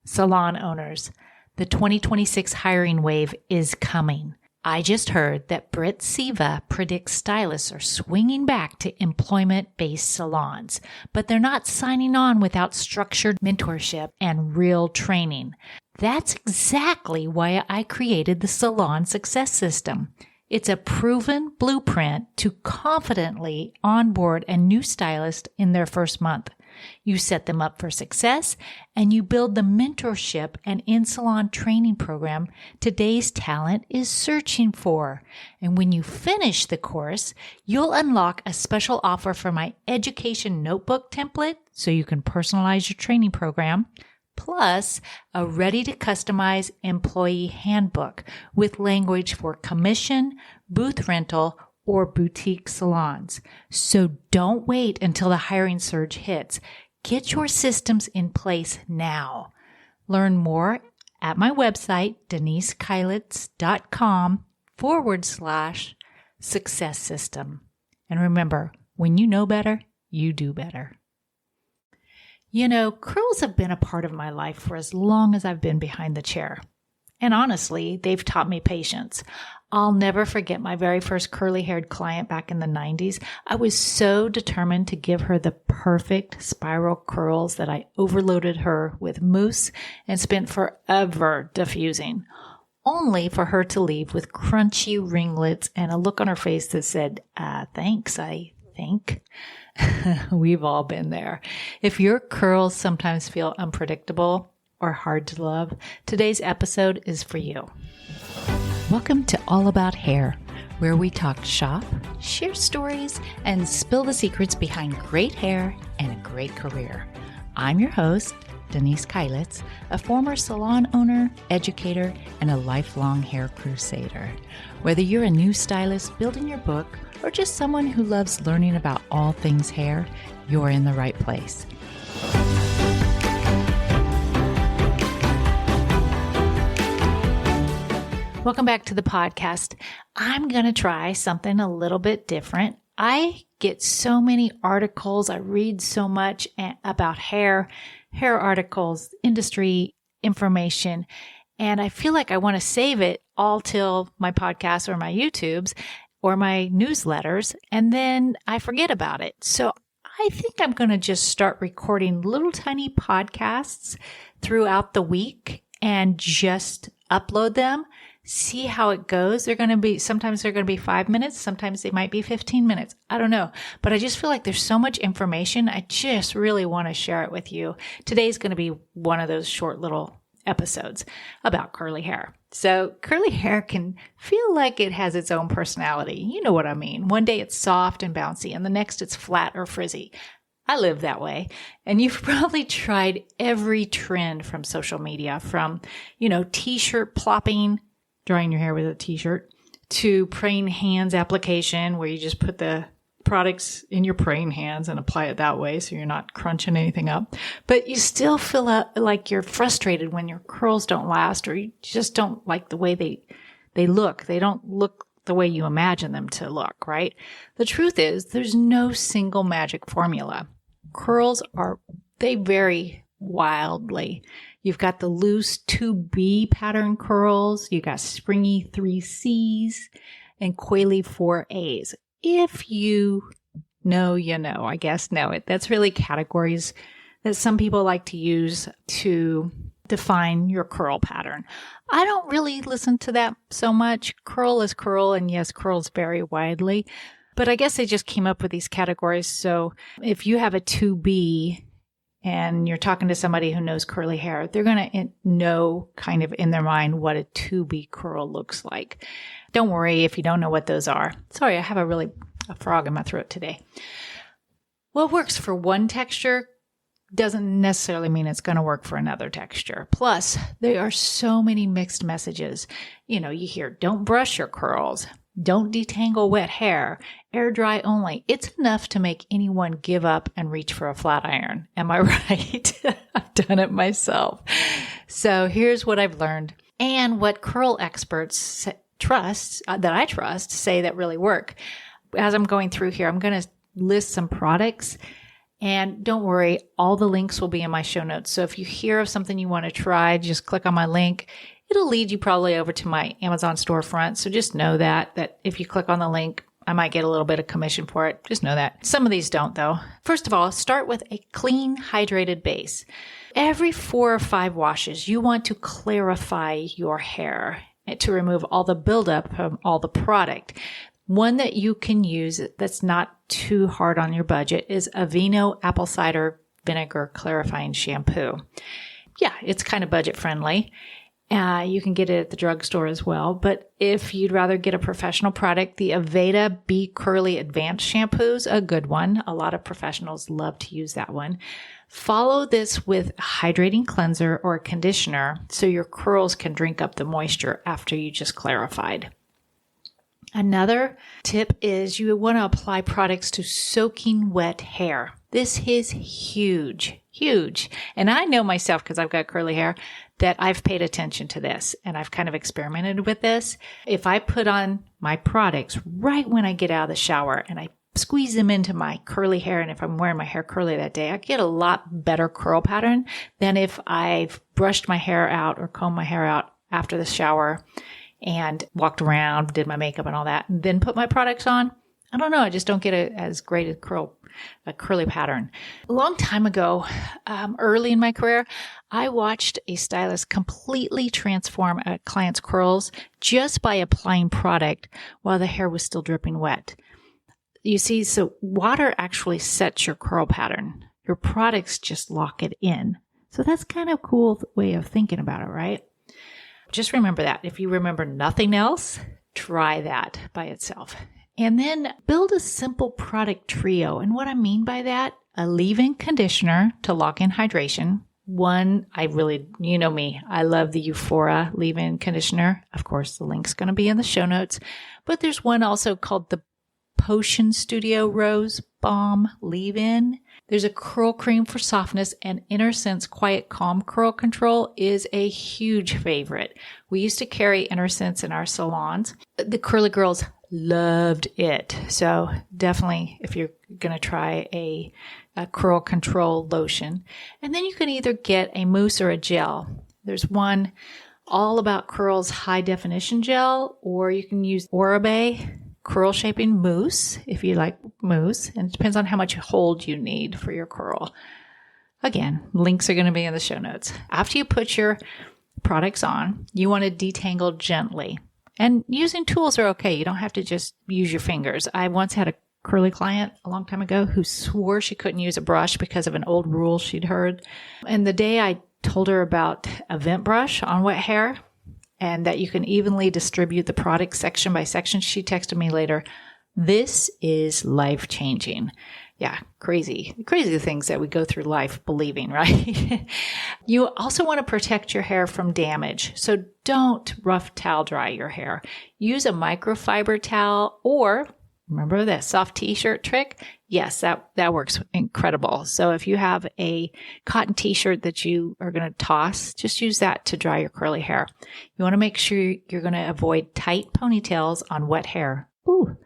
Salon owners, the 2026 hiring wave is coming. I just heard that Britt Siva predicts stylists are swinging back to employment-based salons, but they're not signing on without structured mentorship and real training. That's exactly why I created the Salon Success System. It's a proven blueprint to confidently onboard a new stylist in their first month. You set them up for success, and you build the mentorship and in-salon training program today's talent is searching for. And when you finish the course, you'll unlock a special offer for my education notebook template so you can personalize your training program, plus a ready-to-customize employee handbook with language for commission, booth rental, or boutique salons. So don't wait until the hiring surge hits. Get your systems in place now. Learn more at my website, DeniseKeilitz.com/success system. And remember, when you know better, you do better. You know, curls have been a part of my life for as long as I've been behind the chair. And honestly, they've taught me patience. I'll never forget my very first curly-haired client back in the 90s. I was so determined to give her the perfect spiral curls that I overloaded her with mousse and spent forever diffusing, only for her to leave with crunchy ringlets and a look on her face that said, thanks, I think. We've all been there. If your curls sometimes feel unpredictable or hard to love, today's episode is for you. Welcome to All About Hair, where we talk shop, share stories, and spill the secrets behind great hair and a great career. I'm your host, Denise Keilitz, a former salon owner, educator, and a lifelong hair crusader. Whether you're a new stylist building your book or just someone who loves learning about all things hair, you're in the right place. Welcome back to the podcast. I'm going to try something a little bit different. I get so many articles. I read so much about hair articles, industry information, and I feel like I want to save it all till my podcast or my YouTubes or my newsletters, and then I forget about it. So I think I'm going to just start recording little tiny podcasts throughout the week and just upload them. See how it goes. Sometimes they're going to be 5 minutes. Sometimes they might be 15 minutes. I don't know. But I just feel like there's so much information. I just really want to share it with you. Today's going to be one of those short little episodes about curly hair. So curly hair can feel like it has its own personality. You know what I mean. One day it's soft and bouncy and the next it's flat or frizzy. I live that way. And you've probably tried every trend from social media, from, t-shirt plopping, drying your hair with a t-shirt, to praying hands application, where you just put the products in your praying hands and apply it that way so you're not crunching anything up. But you still feel like you're frustrated when your curls don't last, or you just don't like the way they look. They don't look the way you imagine them to look, right? The truth is there's no single magic formula. Curls they vary wildly. You've got the loose 2B pattern curls. You got springy 3Cs and coily 4As. If you know, you know, I guess know it. That's really categories that some people like to use to define your curl pattern. I don't really listen to that so much. Curl is curl, and yes, curls vary widely. But I guess they just came up with these categories. So if you have a 2B and you're talking to somebody who knows curly hair, they're going to know kind of in their mind what a 2B curl looks like. Don't worry if you don't know what those are. Sorry, I have a frog in my throat today. What works for one texture doesn't necessarily mean it's going to work for another texture. Plus, there are so many mixed messages. You hear, don't brush your curls. Don't detangle wet hair. Air dry only. It's enough to make anyone give up and reach for a flat iron. Am I right? I've done it myself. So here's what I've learned and what curl experts that I trust say that really work. As I'm going through here, I'm going to list some products And don't worry, all the links will be in my show notes. So if you hear of something you want to try, just click on my link. It'll lead you probably over to my Amazon storefront. So just know that if you click on the link, I might get a little bit of commission for it. Just know that. Some of these don't though. First of all, start with a clean, hydrated base. Every 4 or 5 washes, you want to clarify your hair to remove all the buildup from all the product. One that you can use that's not too hard on your budget is Aveeno apple cider vinegar clarifying shampoo. Yeah, it's kind of budget friendly. You can get it at the drugstore as well. But if you'd rather get a professional product, the Aveda Be Curly Advanced Shampoo is a good one. A lot of professionals love to use that one. Follow this with a hydrating cleanser or a conditioner so your curls can drink up the moisture after you just clarified. Another tip is you want to apply products to soaking wet hair. This is huge, huge. And I know myself, because I've got curly hair, that I've paid attention to this and I've kind of experimented with this. If I put on my products right when I get out of the shower and I squeeze them into my curly hair, and if I'm wearing my hair curly that day, I get a lot better curl pattern than if I've brushed my hair out or combed my hair out after the shower and walked around, did my makeup and all that, and then put my products on. I don't know. I just don't get as great a curly pattern. A long time ago, early in my career, I watched a stylist completely transform a client's curls just by applying product while the hair was still dripping wet. You see, so water actually sets your curl pattern. Your products just lock it in. So that's kind of a cool way of thinking about it, right? Just remember that. If you remember nothing else, try that by itself. And then build a simple product trio. And what I mean by that, a leave-in conditioner to lock in hydration. One, you know me, I love the Euphoria leave-in conditioner. Of course, the link's going to be in the show notes. But there's one also called the Potion Studio Rose Balm leave-in. There's a curl cream for softness, and InnerSense Quiet Calm Curl Control is a huge favorite. We used to carry InnerSense in our salons. The curly girls loved it. So definitely if you're going to try a curl control lotion. And then you can either get a mousse or a gel. There's one All About Curls high definition gel, or you can use Oribe curl shaping mousse if you like mousse, and it depends on how much hold you need for your curl. Again, links are going to be in the show notes. After you put your products on, you want to detangle gently. And using tools are okay. You don't have to just use your fingers. I once had a curly client a long time ago who swore she couldn't use a brush because of an old rule she'd heard. And the day I told her about a vent brush on wet hair and that you can evenly distribute the product section by section, she texted me later, "This is life-changing." Yeah, crazy the things that we go through life believing, right? You also want to protect your hair from damage. So don't rough towel dry your hair. Use a microfiber towel, or remember that soft t-shirt trick? Yes, that works incredible. So if you have a cotton t-shirt that you are going to toss, just use that to dry your curly hair. You want to make sure you're going to avoid tight ponytails on wet hair. Ooh,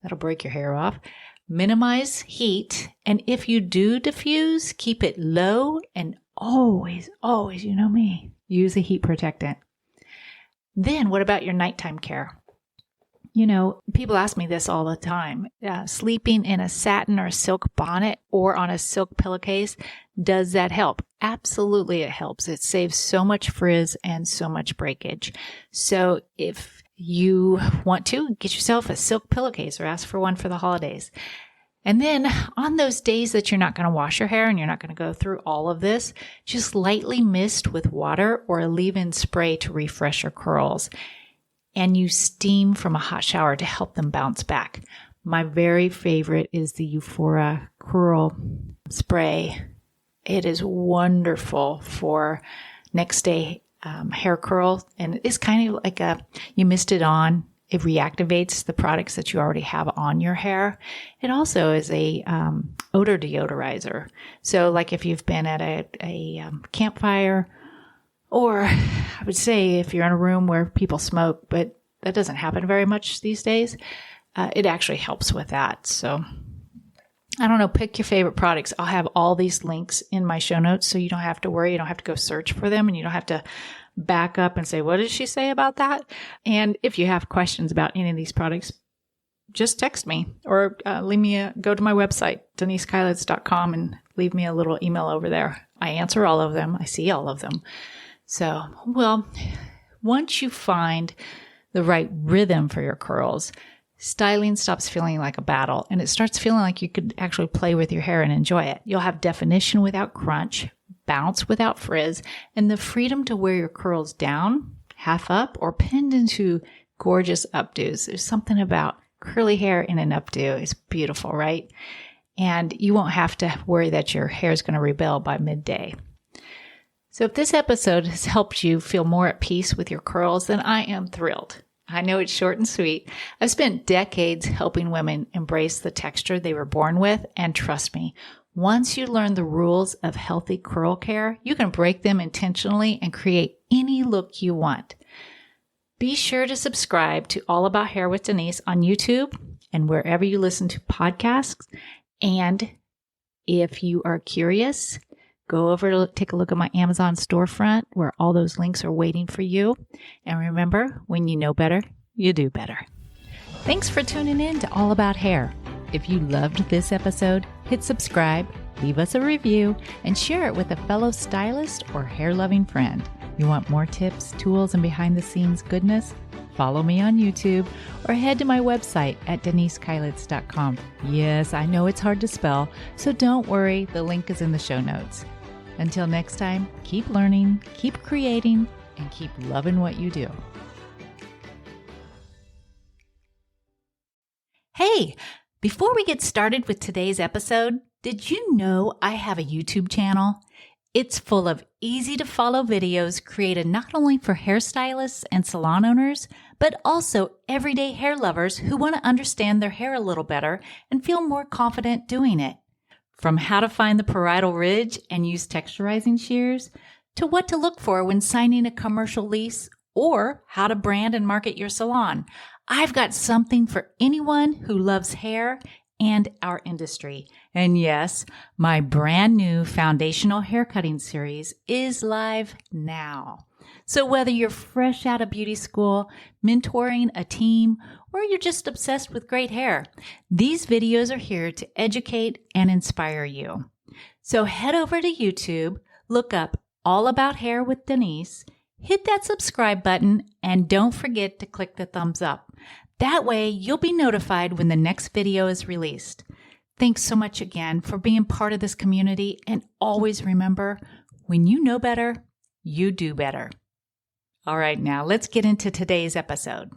that'll break your hair off. Minimize heat, and if you do diffuse, keep it low, and always, you know me, use a heat protectant. Then what about your nighttime care? You know, people ask me this all the time. Sleeping in a satin or silk bonnet or on a silk pillowcase, does that help? Absolutely it helps. It saves so much frizz and so much breakage. So if you want to, get yourself a silk pillowcase or ask for one for the holidays. And then on those days that you're not going to wash your hair and you're not going to go through all of this, just lightly mist with water or a leave-in spray to refresh your curls. And you steam from a hot shower to help them bounce back. My very favorite is the Euphoria Curl Spray. It is wonderful for next day hair curl, and it's kind of like you mist it on. It reactivates the products that you already have on your hair. It also is a odor deodorizer. So like if you've been at a campfire, or I would say if you're in a room where people smoke, but that doesn't happen very much these days, it actually helps with that. So I don't know, pick your favorite products. I'll have all these links in my show notes so you don't have to worry. You don't have to go search for them and you don't have to back up and say, what did she say about that? And if you have questions about any of these products, just text me or go to my website, denisekailitz.com, and leave me a little email over there. I answer all of them. I see all of them. So, well, once you find the right rhythm for your curls, styling stops feeling like a battle and it starts feeling like you could actually play with your hair and enjoy it. You'll have definition without crunch, bounce without frizz, and the freedom to wear your curls down, half up, or pinned into gorgeous updos. There's something about curly hair in an updo. It's beautiful, right? And you won't have to worry that your hair is going to rebel by midday. So if this episode has helped you feel more at peace with your curls, then I am thrilled. I know it's short and sweet. I've spent decades helping women embrace the texture they were born with, and trust me, once you learn the rules of healthy curl care, you can break them intentionally and create any look you want. Be sure to subscribe to All About Hair with Denise on YouTube and wherever you listen to podcasts. And if you are curious, go over to take a look at my Amazon storefront where all those links are waiting for you. And remember, when you know better, you do better. Thanks for tuning in to All About Hair. If you loved this episode, hit subscribe, leave us a review, and share it with a fellow stylist or hair-loving friend. You want more tips, tools, and behind-the-scenes goodness? Follow me on YouTube or head to my website at denisekailitz.com. Yes, I know it's hard to spell, so don't worry, the link is in the show notes. Until next time, keep learning, keep creating, and keep loving what you do. Hey, before we get started with today's episode, did you know I have a YouTube channel? It's full of easy-to-follow videos created not only for hairstylists and salon owners, but also everyday hair lovers who want to understand their hair a little better and feel more confident doing it. From how to find the parietal ridge and use texturizing shears, to what to look for when signing a commercial lease, or how to brand and market your salon, I've got something for anyone who loves hair and our industry. And yes, my brand new foundational haircutting series is live now. So whether you're fresh out of beauty school, mentoring a team, or you're just obsessed with great hair, these videos are here to educate and inspire you. So head over to YouTube, look up All About Hair with Denise, hit that subscribe button, and don't forget to click the thumbs up. That way you'll be notified when the next video is released. Thanks so much again for being part of this community, and always remember, when you know better, you do better. All right, now let's get into today's episode.